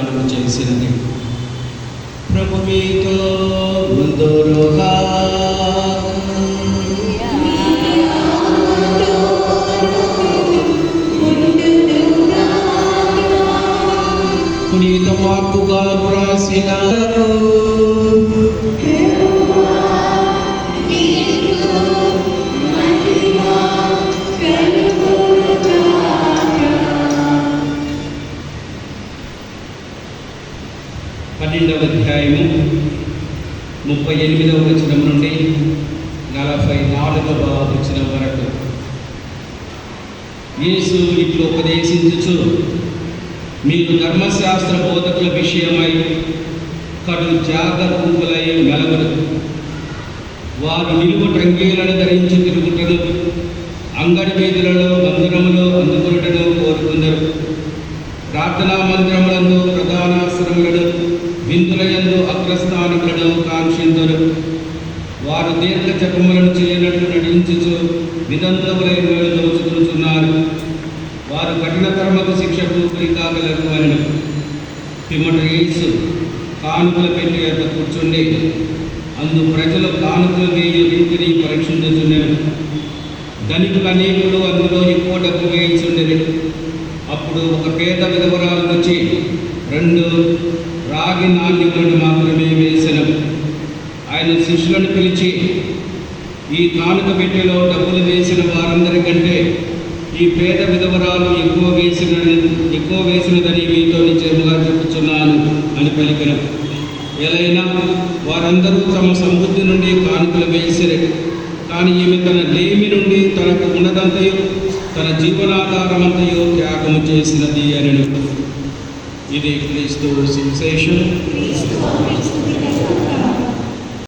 వాగ్దానం చేసినది. ప్రభు మీతో ఉందురుగాక. పునీత మార్కు గారు రాసిన అధ్యాయము 38వ వచనం నుండి 44వ వచనం వరకు. యేసు ఇట్లు ఉపదేశించుచు, మీరు ధర్మశాస్త్ర బోధకుల విషయమై కడు జాగరూకులై మెలగురు. వారు నిలువు టంగీలను ధరించి తిరుగుటను, అంగడి వీధులలో మందిరములో అందుకొనుటను కోరుకుందరు. ప్రార్థనా మందిరములందు ప్రధానాశ్రములను, విందులయందు అగ్రస్థానములను కాంక్షింతురు. వారు దీర్ఘ జపములను చేయనట్లు నటించుచు విదంతములైన దోచుకుంటున్నారు. వారు కఠినతరమకు శిక్షకు గురికాగలరు అని. పిమ్మట యేసు కానుకల పెట్టి యొక్క కూర్చుండి అందు ప్రజలు కానుకలు వేయ రీతిని పరీక్షించుచుండెను. ధనికులు అనేకులు అందులో ఎక్కువ డబ్బు వేయించుండెను. అప్పుడు ఒక పేద విధవరాలు వచ్చి 2 రాగి నాణ్యములను మాత్రమే వేసెను. ఆయన శిష్యులను పిలిచి, ఈ కానుక పెట్టెలో డబ్బులు వేసిన వారందరికంటే ఈ పేద విధవరాలు ఎక్కువ వేసినదని మీతో నిశ్చయముగా చెప్పుచున్నాను అని పలికెను. ఎలైనా వారందరూ తమ సమృద్ధి నుండి కానుకలు వేసిరి. కానీ ఈమె తన లేమి నుండి తనకు ఉన్నదంతయు తన జీవనాధారమంతయు త్యాగము చేసినది అనెను. ఇది క్రీస్తు సువిశేషం.